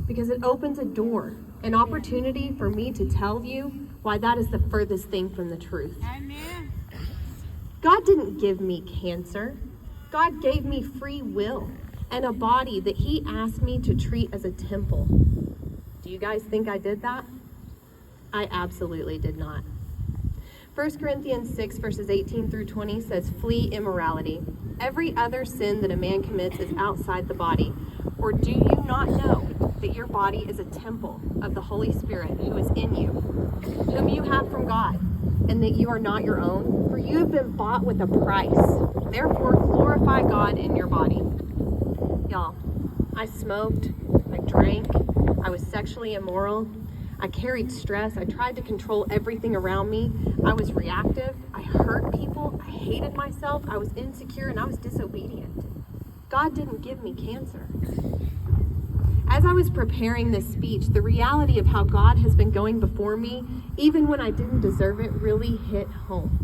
because it opens a door, an opportunity for me to tell you why that is the furthest thing from the truth. Amen. God didn't give me cancer. God gave me free will and a body that he asked me to treat as a temple. Do you guys think I did that? I absolutely did not. 1 Corinthians 6 verses 18 through 20 says, "Flee immorality. Every other sin that a man commits is outside the body. Or do you not know that your body is a temple of the Holy Spirit who is in you, whom you have from God, and that you are not your own? For you have been bought with a price. Therefore glorify God in your body." Y'all, I smoked, I drank, I was sexually immoral, I carried stress, I tried to control everything around me, I was reactive, I hurt people, I hated myself, I was insecure, and I was disobedient. God didn't give me cancer. As I was preparing this speech, the reality of how God has been going before me, even when I didn't deserve it, really hit home.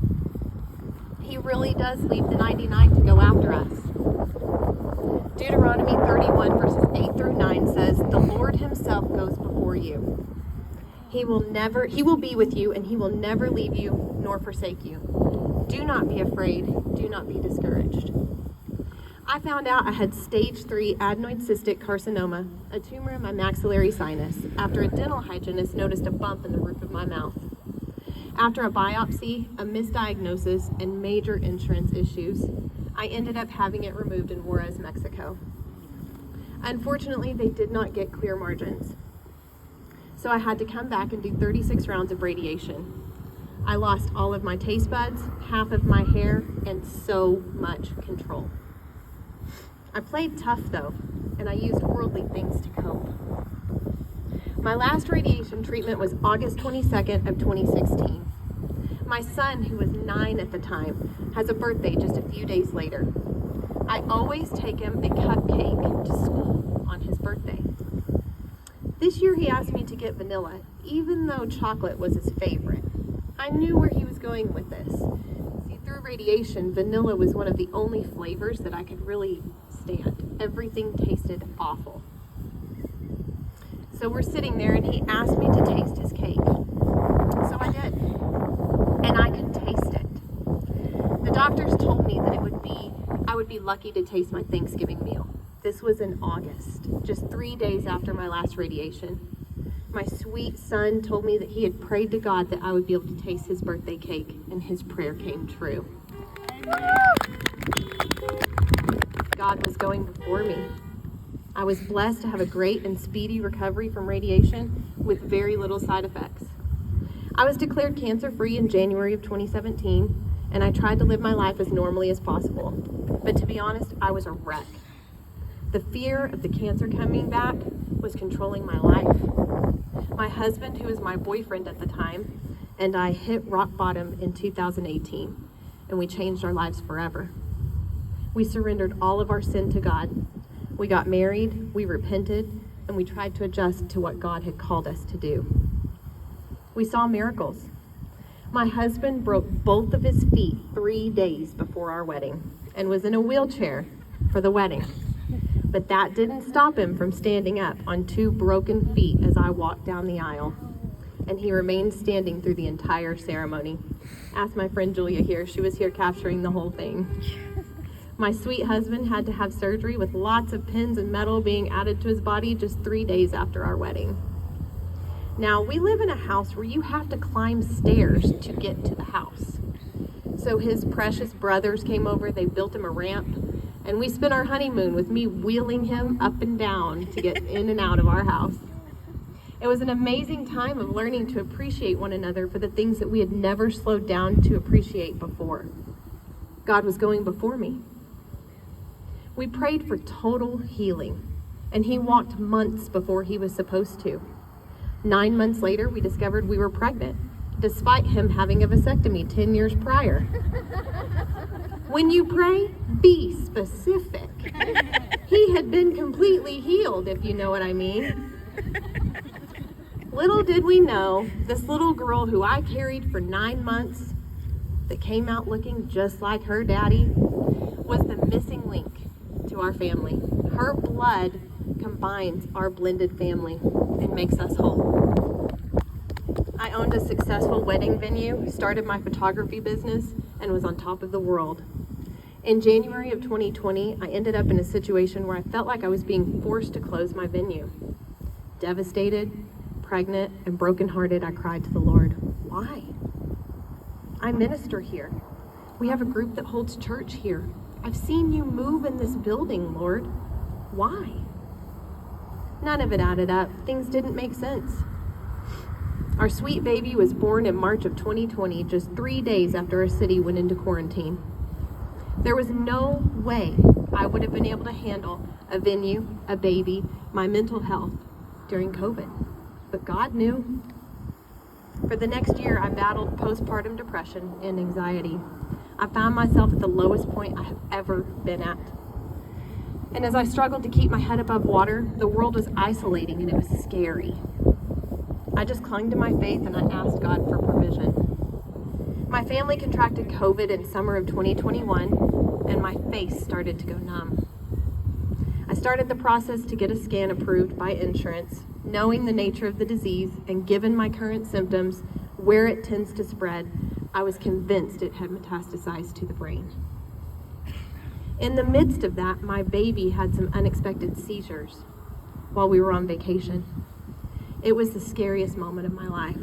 He really does leave the 99 to go after us. Deuteronomy 31 verses 8 through 9 says, "The Lord himself goes before you. He will be with you, and he will never leave you nor forsake you. Do not be afraid. Do not be discouraged." I found out I had stage 3 adenoid cystic carcinoma, a tumor in my maxillary sinus, after a dental hygienist noticed a bump in the roof of my mouth. After a biopsy, a misdiagnosis, and major insurance issues, I ended up having it removed in Juarez, Mexico. Unfortunately, they did not get clear margins. So I had to come back and do 36 rounds of radiation. I lost all of my taste buds, half of my hair, and so much control. I played tough though, and I used worldly things to cope. My last radiation treatment was August 22nd of 2016. My son, who was 9 at the time, has a birthday just a few days later. I always take him a cupcake to school on his birthday. This year he asked me to get vanilla, even though chocolate was his favorite. I knew where he was going with this. See, through radiation, vanilla was one of the only flavors that I could really stand. Everything tasted awful. So we're sitting there and he asked me to taste his cake. So I did. And I could taste it. The doctors told me that I would be lucky to taste my Thanksgiving meal. This was in August, just 3 days after my last radiation. My sweet son told me that he had prayed to God that I would be able to taste his birthday cake, and his prayer came true. God was going before me. I was blessed to have a great and speedy recovery from radiation with very little side effects. I was declared cancer-free in January of 2017, and I tried to live my life as normally as possible. But to be honest, I was a wreck. The fear of the cancer coming back was controlling my life. My husband, who was my boyfriend at the time, and I hit rock bottom in 2018, and we changed our lives forever. We surrendered all of our sin to God. We got married, we repented, and we tried to adjust to what God had called us to do. We saw miracles. My husband broke both of his feet 3 days before our wedding and was in a wheelchair for the wedding. But that didn't stop him from standing up on 2 broken feet as I walked down the aisle. And he remained standing through the entire ceremony. Ask my friend Julia here, she was here capturing the whole thing. My sweet husband had to have surgery with lots of pins and metal being added to his body just 3 days after our wedding. Now, we live in a house where you have to climb stairs to get to the house. So his precious brothers came over, they built him a ramp, and we spent our honeymoon with me wheeling him up and down to get in and out of our house. It was an amazing time of learning to appreciate one another for the things that we had never slowed down to appreciate before. God was going before me. We prayed for total healing, and he walked months before he was supposed to. 9 months later, we discovered we were pregnant, despite him having a vasectomy 10 years prior. When you pray, be specific. He had been completely healed, if you know what I mean. Little did we know, this little girl who I carried for 9 months, that came out looking just like her daddy, was the missing link to our family. Her blood combines our blended family and makes us whole. I owned a successful wedding venue, started my photography business, and was on top of the world. In January of 2020, I ended up in a situation where I felt like I was being forced to close my venue. Devastated, pregnant, and brokenhearted, I cried to the Lord, "Why? I minister here. We have a group that holds church here. I've seen you move in this building, Lord. Why?" None of it added up. Things didn't make sense. Our sweet baby was born in March of 2020, just 3 days after our city went into quarantine. There was no way I would have been able to handle a venue, a baby, my mental health during COVID. But God knew. For the next year, I battled postpartum depression and anxiety. I found myself at the lowest point I have ever been at. And as I struggled to keep my head above water, the world was isolating and it was scary. I just clung to my faith and I asked God for provision. My family contracted COVID in summer of 2021, and my face started to go numb. I started the process to get a scan approved by insurance, knowing the nature of the disease and given my current symptoms, where it tends to spread, I was convinced it had metastasized to the brain. In the midst of that, my baby had some unexpected seizures while we were on vacation. It was the scariest moment of my life.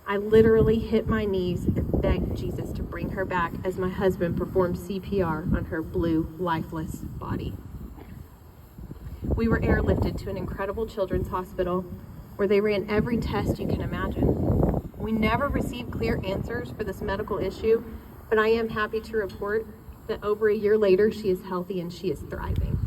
I literally hit my knees and begged Jesus to bring her back as my husband performed CPR on her blue, lifeless body. We were airlifted to an incredible children's hospital where they ran every test you can imagine. We never received clear answers for this medical issue, but I am happy to report that over a year later, she is healthy and she is thriving.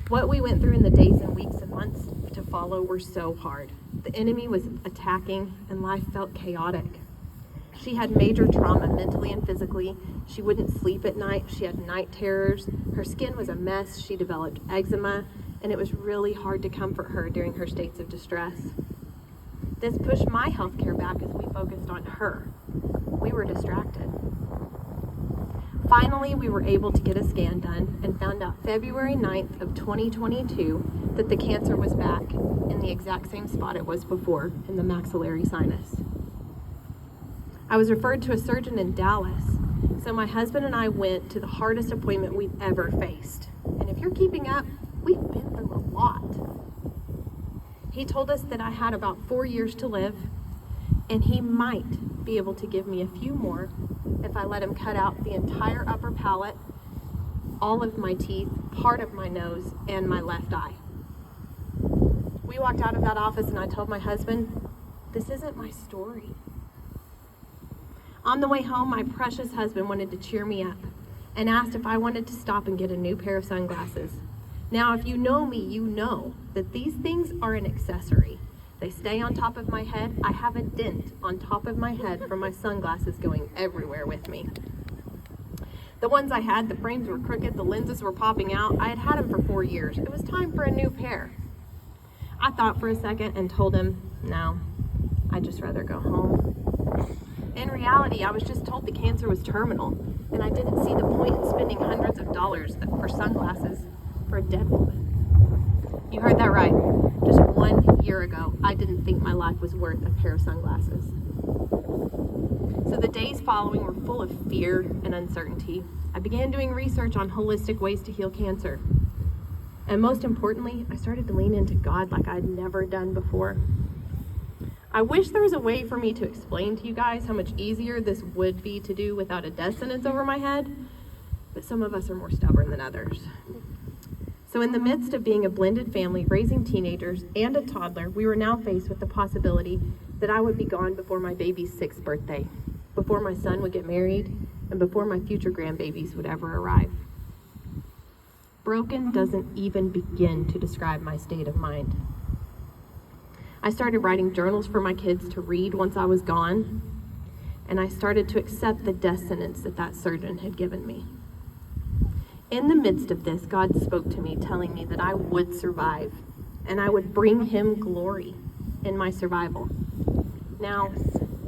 What we went through in the days and weeks and months to follow were so hard. The enemy was attacking and life felt chaotic. She had major trauma mentally and physically. She wouldn't sleep at night. She had night terrors. Her skin was a mess. She developed eczema, and it was really hard to comfort her during her states of distress. This pushed my health care back as we focused on her. We were distracted. Finally, we were able to get a scan done and found out February 9th of 2022 that the cancer was back in the exact same spot it was before, in the maxillary sinus. I was referred to a surgeon in Dallas, so my husband and I went to the hardest appointment we've ever faced. And if you're keeping up, we've been through a lot. He told us that I had about 4 years to live, and he might be able to give me a few more if I let him cut out the entire upper palate, all of my teeth, part of my nose, and my left eye. We walked out of that office and I told my husband, "This isn't my story." On the way home, my precious husband wanted to cheer me up and asked if I wanted to stop and get a new pair of sunglasses. Now, if you know me, you know that these things are an accessory. They stay on top of my head. I have a dent on top of my head from my sunglasses going everywhere with me. The ones I had, the frames were crooked, the lenses were popping out. I had had them for 4 years. It was time for a new pair. I thought for a second and told him, no, I'd just rather go home. In reality, I was just told the cancer was terminal, and I didn't see the point in spending hundreds of dollars for sunglasses for a dead woman. You heard that right. Just 1 year ago, I didn't think my life was worth a pair of sunglasses. So the days following were full of fear and uncertainty. I began doing research on holistic ways to heal cancer. And most importantly, I started to lean into God like I'd never done before. I wish there was a way for me to explain to you guys how much easier this would be to do without a death sentence over my head, but some of us are more stubborn than others. So in the midst of being a blended family, raising teenagers and a toddler, we were now faced with the possibility that I would be gone before my baby's 6th birthday, before my son would get married, and before my future grandbabies would ever arrive. Broken doesn't even begin to describe my state of mind. I started writing journals for my kids to read once I was gone, and I started to accept the death sentence that surgeon had given me. In the midst of this, God spoke to me, telling me that I would survive, and I would bring him glory in my survival. Now,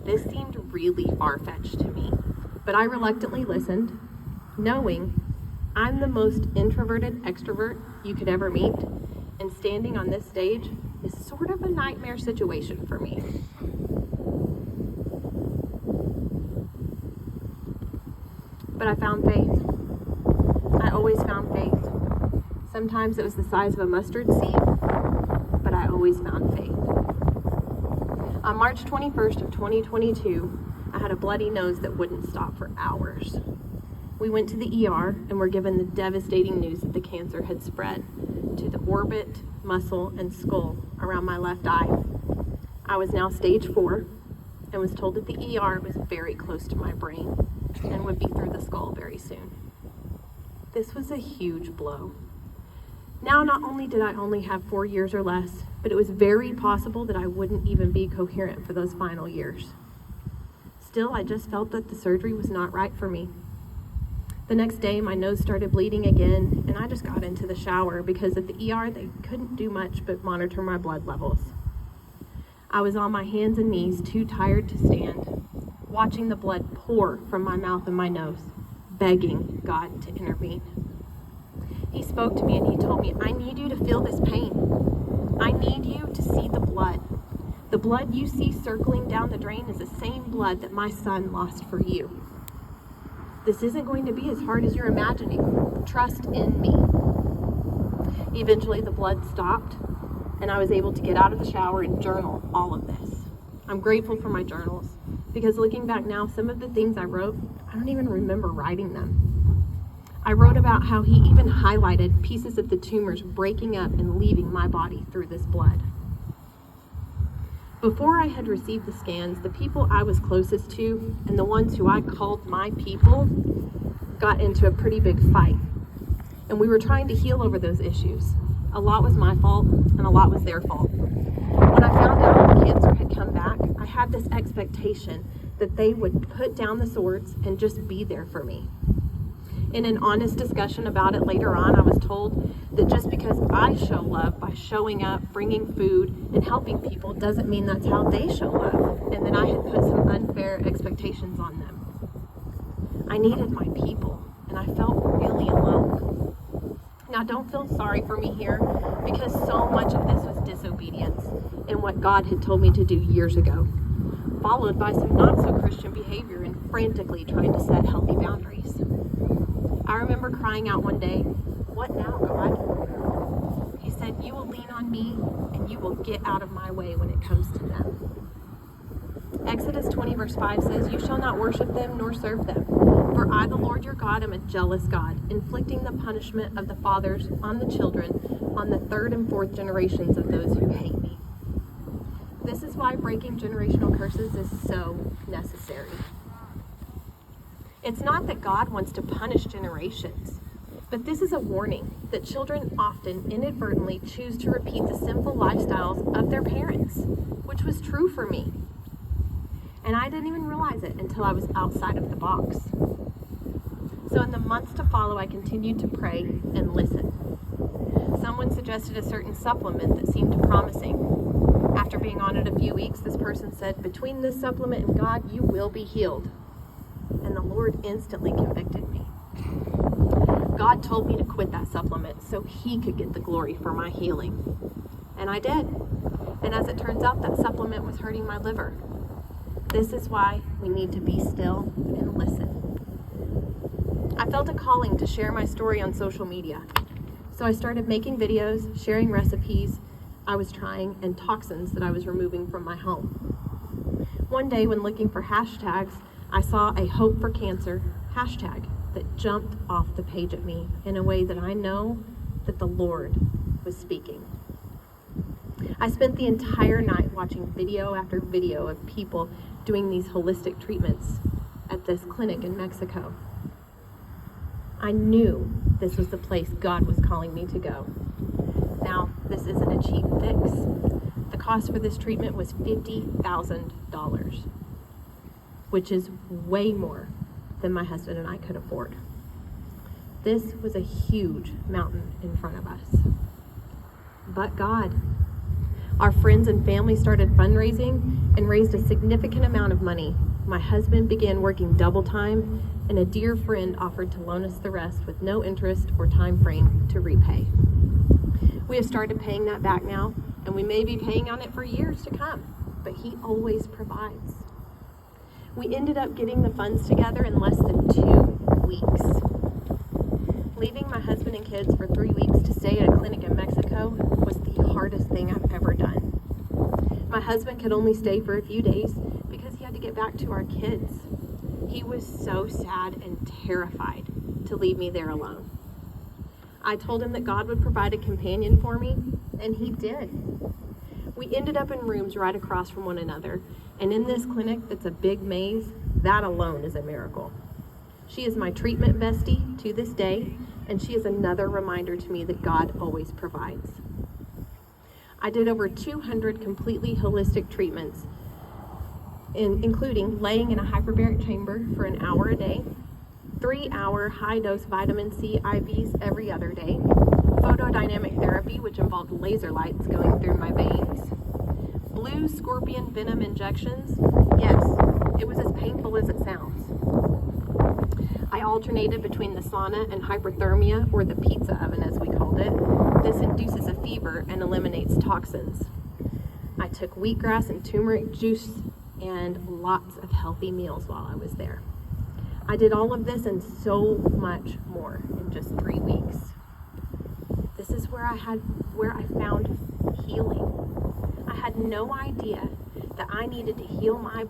this seemed really far-fetched to me, but I reluctantly listened, knowing I'm the most introverted extrovert you could ever meet, and standing on this stage is sort of a nightmare situation for me. But I found faith. I always found faith. Sometimes it was the size of a mustard seed, but I always found faith. On March 21st of 2022, I had a bloody nose that wouldn't stop for hours. We went to the ER and were given the devastating news that the cancer had spread to the orbit, muscle, and skull around my left eye. I was now stage 4 and was told that the ER was very close to my brain and would be through the skull very soon. This was a huge blow. Now, not only did I only have 4 years or less, but it was very possible that I wouldn't even be coherent for those final years. Still, I just felt that the surgery was not right for me. The next day, my nose started bleeding again, and I just got into the shower because at the ER, they couldn't do much but monitor my blood levels. I was on my hands and knees, too tired to stand, watching the blood pour from my mouth and my nose, begging God to intervene. He spoke to me and he told me, I need you to feel this pain. I need you to see the blood. The blood you see circling down the drain is the same blood that my son lost for you. This isn't going to be as hard as you're imagining. Trust in me. Eventually, the blood stopped, and I was able to get out of the shower and journal all of this. I'm grateful for my journals, because looking back now, some of the things I wrote, I don't even remember writing them. I wrote about how he even highlighted pieces of the tumors breaking up and leaving my body through this blood. Before I had received the scans, the people I was closest to, and the ones who I called my people, got into a pretty big fight. And we were trying to heal over those issues. A lot was my fault, and a lot was their fault. When I found out the cancer had come back, I had this expectation that they would put down the swords and just be there for me. In an honest discussion about it later on, I was told that just because I show love by showing up, bringing food, and helping people doesn't mean that's how they show love, and that I had put some unfair expectations on them. I needed my people, and I felt really alone. Now, don't feel sorry for me here, because so much of this was disobedience in what God had told me to do years ago, followed by some not-so-Christian behavior and frantically trying to set healthy boundaries. I remember crying out one day, "What now, God?" He said, "You will lean on me and you will get out of my way when it comes to them." Exodus 20 verse 5 says, "You shall not worship them nor serve them. For I, the Lord your God, am a jealous God, inflicting the punishment of the fathers on the children, on the 3rd and 4th generations of those who hate me." This is why breaking generational curses is so necessary. It's not that God wants to punish generations, but this is a warning that children often inadvertently choose to repeat the sinful lifestyles of their parents, which was true for me. And I didn't even realize it until I was outside of the box. So in the months to follow, I continued to pray and listen. Someone suggested a certain supplement that seemed promising. After being on it a few weeks, this person said, "Between this supplement and God, you will be healed." And the Lord instantly convicted me. God told me to quit that supplement so he could get the glory for my healing. And I did. And as it turns out, that supplement was hurting my liver. This is why we need to be still and listen. I felt a calling to share my story on social media. So I started making videos, sharing recipes I was trying, and toxins that I was removing from my home. One day when looking for hashtags, I saw a Hope for Cancer hashtag that jumped off the page at me in a way that I know that the Lord was speaking. I spent the entire night watching video after video of people doing these holistic treatments at this clinic in Mexico. I knew this was the place God was calling me to go. Now, this isn't a cheap fix. The cost for this treatment was $50,000, which is way more than my husband and I could afford. This was a huge mountain in front of us. But God, Our friends and family started fundraising and raised a significant amount of money. My husband began working double time, and a dear friend offered to loan us the rest with no interest or time frame to repay. We have started paying that back now, and we may be paying on it for years to come, but he always provides. We ended up getting the funds together in less than 2 weeks. Leaving my husband and kids for 3 weeks to stay at a clinic in Mexico was the hardest thing I've ever done. My husband could only stay for a few days because he had to get back to our kids. He was so sad and terrified to leave me there alone. I told him that God would provide a companion for me, and he did. We ended up in rooms right across from one another, and in this clinic that's a big maze, that alone is a miracle. She is my treatment bestie to this day, and she is another reminder to me that God always provides. I did over 200 completely holistic treatments, including laying in a hyperbaric chamber for an hour a day, 3-hour high-dose vitamin C IVs every other day, photodynamic therapy, which involved laser lights going through my veins, blue scorpion venom injections. Yes, it was as painful as it sounds. I alternated between the sauna and hyperthermia, or the pizza oven as we called it. This induces a fever and eliminates toxins. I took wheatgrass and turmeric juice and lots of healthy meals while I was there. I did all of this and so much more in just 3 weeks. This is where I found healing. I had no idea that I needed to heal my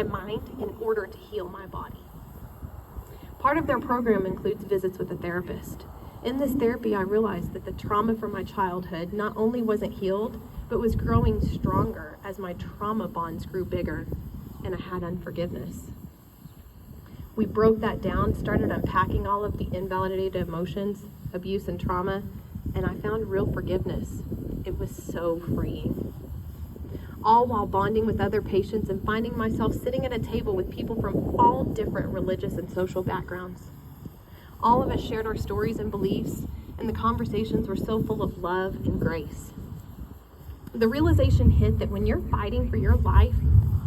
mind in order to heal my body. Part of their program includes visits with a therapist. In this therapy, I realized that the trauma from my childhood not only wasn't healed, but was growing stronger as my trauma bonds grew bigger, and I had unforgiveness. We broke that down, started unpacking all of the invalidated emotions, abuse, and trauma, and I found real forgiveness. It was so freeing. All while bonding with other patients and finding myself sitting at a table with people from all different religious and social backgrounds. All of us shared our stories and beliefs, and the conversations were so full of love and grace. The realization hit that when you're fighting for your life,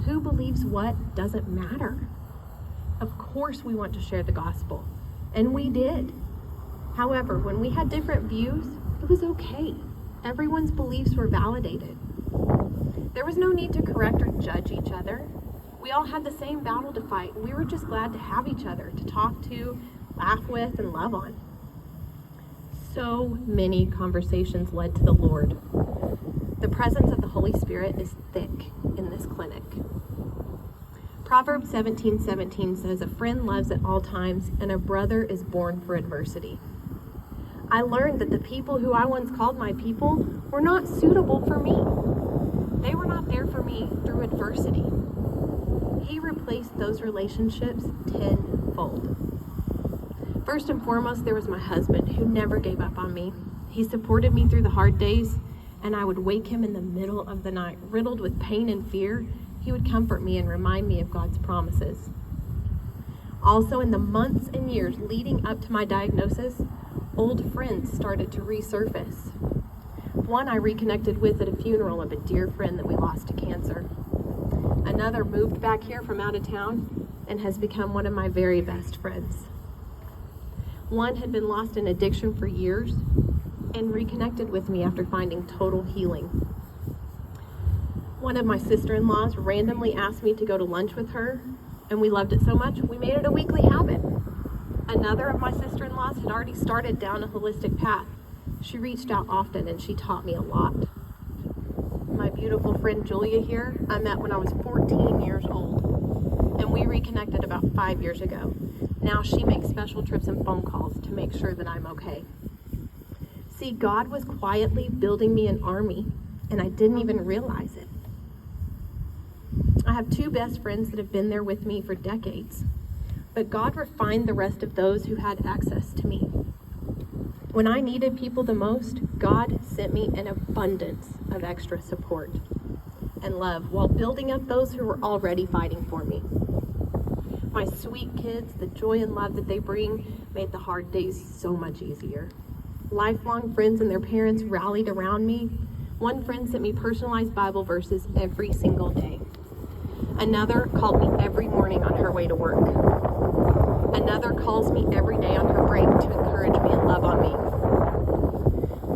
who believes what doesn't matter. Of course we want to share the gospel, and we did. However, when we had different views, it was okay. Everyone's beliefs were validated. There was no need to correct or judge each other. We all had the same battle to fight. We were just glad to have each other to talk to, laugh with, and love on. So many conversations led to the Lord. The presence of the Holy Spirit is thick in this clinic. Proverbs 17:17 says, "A friend loves at all times, and a brother is born for adversity." I learned that the people who I once called my people were not suitable for me. They were not there for me through adversity. He replaced those relationships tenfold. First and foremost, there was my husband, who never gave up on me. He supported me through the hard days, and I would wake him in the middle of the night, riddled with pain and fear. He would comfort me and remind me of God's promises. Also, in the months and years leading up to my diagnosis, old friends started to resurface. One I reconnected with at a funeral of a dear friend that we lost to cancer. Another moved back here from out of town and has become one of my very best friends. One had been lost in addiction for years and reconnected with me after finding total healing. One of my sister-in-laws randomly asked me to go to lunch with her, and we loved it so much we made it a weekly habit. Another of my sister-in-laws had already started down a holistic path. She reached out often, and she taught me a lot. My beautiful friend Julia here, I met when I was 14 years old, and we reconnected about 5 years ago. Now she makes special trips and phone calls to make sure that I'm okay. See, God was quietly building me an army, and I didn't even realize it. I have 2 best friends that have been there with me for decades, but God refined the rest of those who had access to me. When I needed people the most, God sent me an abundance of extra support and love while building up those who were already fighting for me. My sweet kids, the joy and love that they bring made the hard days so much easier. Lifelong friends and their parents rallied around me. One friend sent me personalized Bible verses every single day. Another called me every morning on her way to work. Another calls me every day on her break to encourage me and love on me.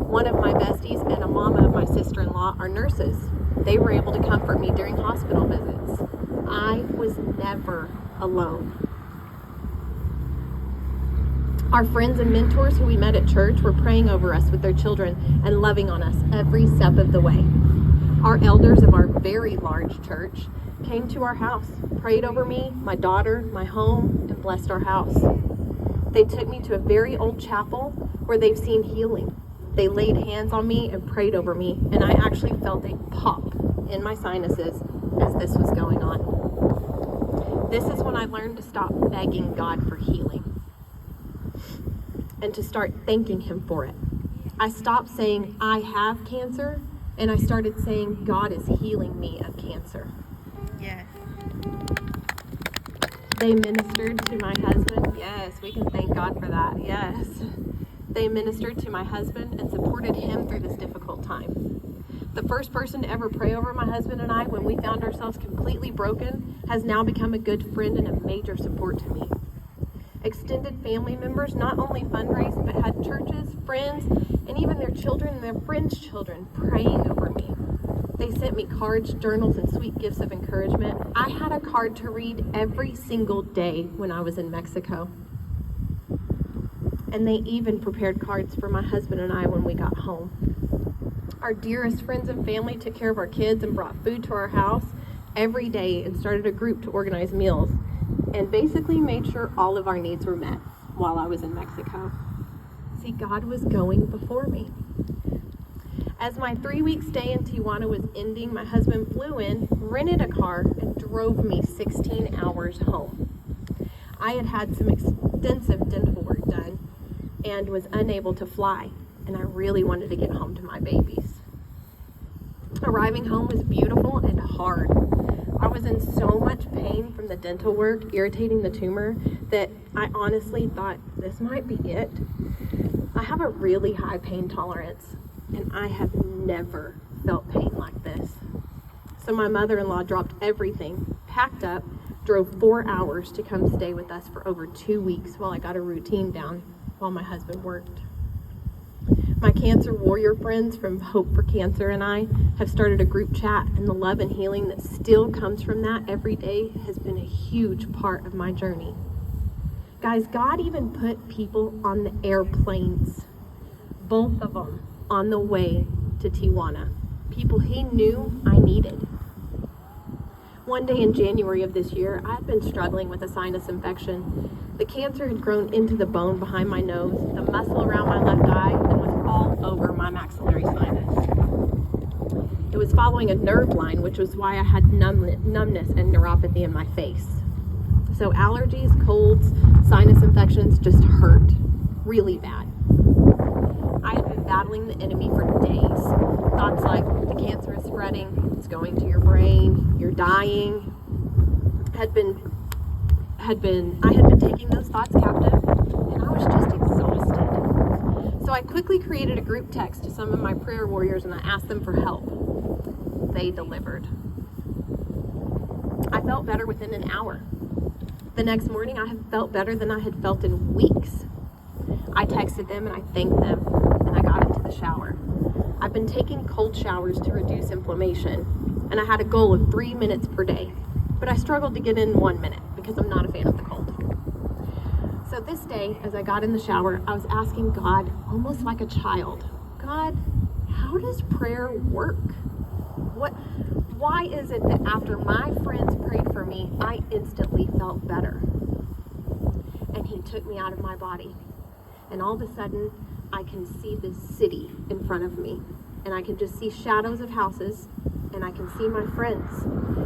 One of my besties and a mama of my sister-in-law are nurses. They were able to comfort me during hospital visits. I was never alone. Our friends and mentors who we met at church were praying over us with their children and loving on us every step of the way. Our elders of our very large church came to our house, prayed over me, my daughter, my home, and blessed our house. They took me to a very old chapel where they've seen healing. They laid hands on me and prayed over me, and I actually felt a pop in my sinuses as this was going on. This is when I learned to stop begging God for healing and to start thanking Him for it. I stopped saying, I have cancer, and I started saying, God is healing me of cancer. Yes. They ministered to my husband. Yes, we can thank God for that. Yes. They ministered to my husband and supported him through this difficult time. The first person to ever pray over my husband and I when we found ourselves completely broken has now become a good friend and a major support to me. Extended family members not only fundraised but had churches, friends, and even their children and their friends' children praying over me. They sent me cards, journals, and sweet gifts of encouragement. I had a card to read every single day when I was in Mexico. And they even prepared cards for my husband and I when we got home. Our dearest friends and family took care of our kids and brought food to our house every day and started a group to organize meals and basically made sure all of our needs were met while I was in Mexico. See, God was going before me. As my 3-week stay in Tijuana was ending, my husband flew in, rented a car, and drove me 16 hours home. I had had some extensive dental work done and was unable to fly, and I really wanted to get home to my babies. Arriving home was beautiful and hard. I was in so much pain from the dental work irritating the tumor that I honestly thought this might be it. I have a really high pain tolerance, and I have never felt pain like this. So my mother-in-law dropped everything, packed up, drove 4 hours to come stay with us for over 2 weeks while I got a routine down while my husband worked. My cancer warrior friends from Hope for Cancer and I have started a group chat, and the love and healing that still comes from that every day has been a huge part of my journey. Guys, God even put people on the airplanes, both of them, on the way to Tijuana. People He knew I needed. One day in January of this year, I had been struggling with a sinus infection. The cancer had grown into the bone behind my nose, the muscle around my left eye, and was all over my maxillary sinus. It was following a nerve line, which was why I had numbness and neuropathy in my face. So allergies, colds, sinus infections just hurt really bad. I had been battling the enemy for days. Thoughts like, the cancer is spreading, it's going to your brain, you're dying, I had been taking those thoughts captive, and I was just exhausted. So I quickly created a group text to some of my prayer warriors, and I asked them for help. They delivered. I felt better within an hour. The next morning, I had felt better than I had felt in weeks. I texted them and I thanked them, and I got into the shower. I've been taking cold showers to reduce inflammation, and I had a goal of 3 minutes per day, but I struggled to get in 1 minute because I'm not a fan of the cold. So this day, as I got in the shower, I was asking God, almost like a child, God, how does prayer work? Why is it that after my friends prayed for me, I instantly felt better? And He took me out of my body. And all of a sudden, I can see the city in front of me. And I can just see shadows of houses, and I can see my friends.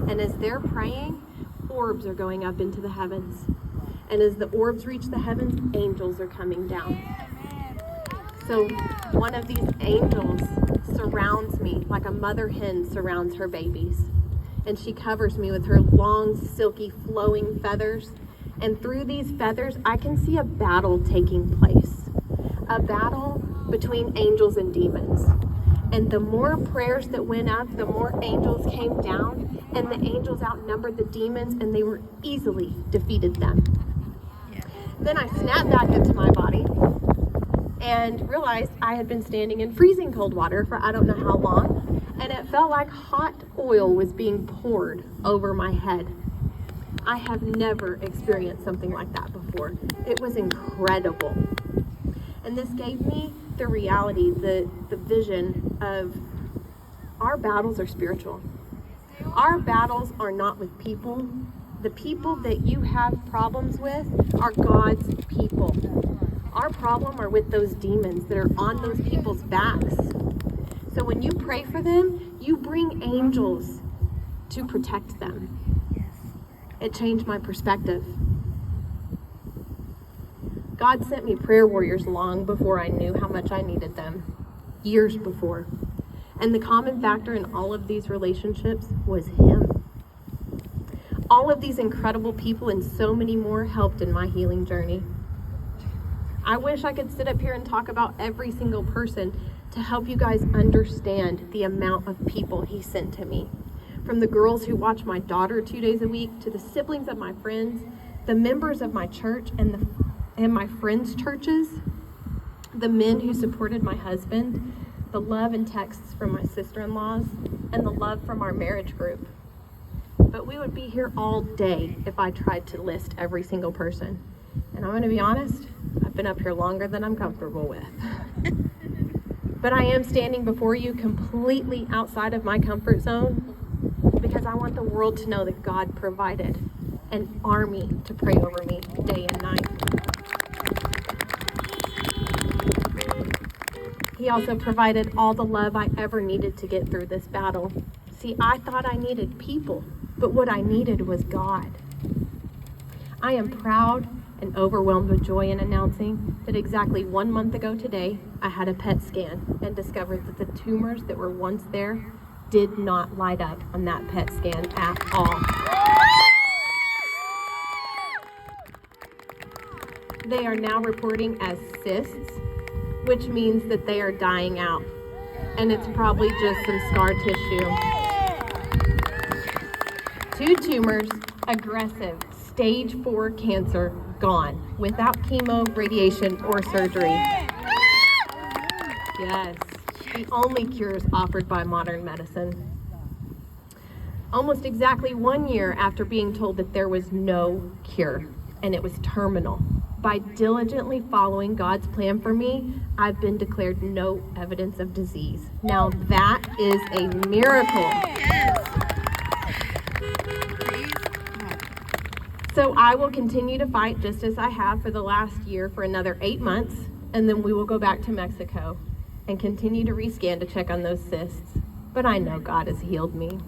And as they're praying, orbs are going up into the heavens. And as the orbs reach the heavens, angels are coming down. So one of these angels surrounds me like a mother hen surrounds her babies. And she covers me with her long, silky, flowing feathers. And through these feathers, I can see a battle taking place. A battle between angels and demons. And the more prayers that went up, the more angels came down, and the angels outnumbered the demons, and they were easily defeated them. Then I snapped back into my body and realized I had been standing in freezing cold water for I don't know how long, and it felt like hot oil was being poured over my head. I have never experienced something like that before. It was incredible. And this gave me the reality, the vision of our battles are spiritual. Our battles are not with people. The people that you have problems with are God's people. Our problem are with those demons that are on those people's backs. So when you pray for them, you bring angels to protect them. It changed my perspective. God sent me prayer warriors long before I knew how much I needed them, years before. And the common factor in all of these relationships was Him. All of these incredible people and so many more helped in my healing journey. I wish I could sit up here and talk about every single person to help you guys understand the amount of people He sent to me. From the girls who watch my daughter 2 days a week, to the siblings of my friends, the members of my church and my friends' churches, the men who supported my husband, the love and texts from my sister-in-laws, and the love from our marriage group. But we would be here all day if I tried to list every single person. And I'm going to be honest, I've been up here longer than I'm comfortable with. But I am standing before you completely outside of my comfort zone because I want the world to know that God provided an army to pray over me day and night. He also provided all the love I ever needed to get through this battle. See, I thought I needed people, but what I needed was God. I am proud and overwhelmed with joy in announcing that exactly 1 month ago today, I had a PET scan and discovered that the tumors that were once there did not light up on that PET scan at all. They are now reporting as cysts, which means that they are dying out, and it's probably just some scar tissue. 2 tumors, aggressive, stage 4 cancer, gone, without chemo, radiation, or surgery. Yes, the only cures offered by modern medicine. Almost exactly 1 year after being told that there was no cure, and it was terminal, by diligently following God's plan for me, I've been declared no evidence of disease. Now that is a miracle. So I will continue to fight just as I have for the last year for another 8 months, and then we will go back to Mexico and continue to rescan to check on those cysts. But I know God has healed me.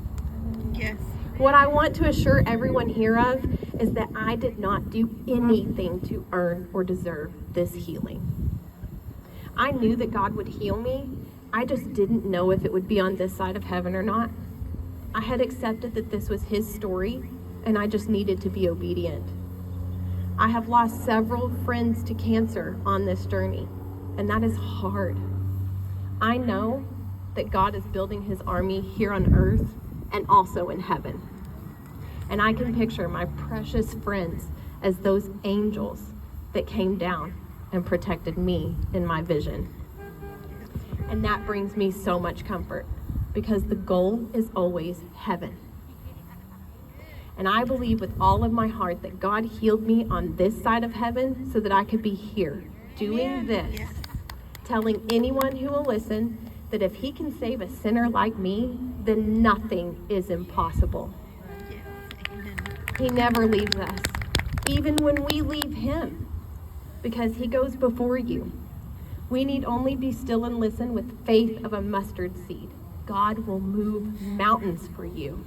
Yes. What I want to assure everyone here of is that I did not do anything to earn or deserve this healing. I knew that God would heal me. I just didn't know if it would be on this side of heaven or not. I had accepted that this was His story, and I just needed to be obedient. I have lost several friends to cancer on this journey, and that is hard. I know that God is building His army here on earth and also in heaven. And I can picture my precious friends as those angels that came down and protected me in my vision. And that brings me so much comfort because the goal is always heaven. And I believe with all of my heart that God healed me on this side of heaven so that I could be here doing this, telling anyone who will listen that if He can save a sinner like me, then nothing is impossible. He never leaves us, even when we leave Him, because He goes before you. We need only be still and listen with faith of a mustard seed. God will move mountains for you.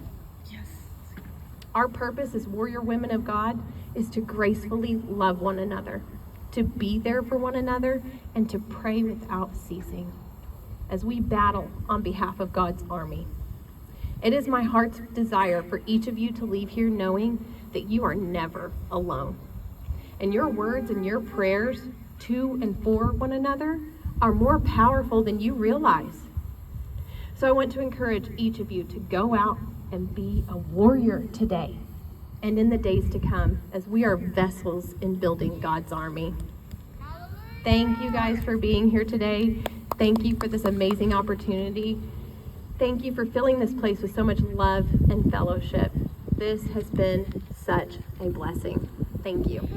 Our purpose as warrior women of God is to gracefully love one another, to be there for one another, and to pray without ceasing as we battle on behalf of God's army. It is my heart's desire for each of you to leave here knowing that you are never alone. And your words and your prayers to and for one another are more powerful than you realize. So I want to encourage each of you to go out and be a warrior today and in the days to come, as we are vessels in building God's army. Thank you guys for being here today. Thank you for this amazing opportunity. Thank you for filling this place with so much love and fellowship. This has been such a blessing. Thank you.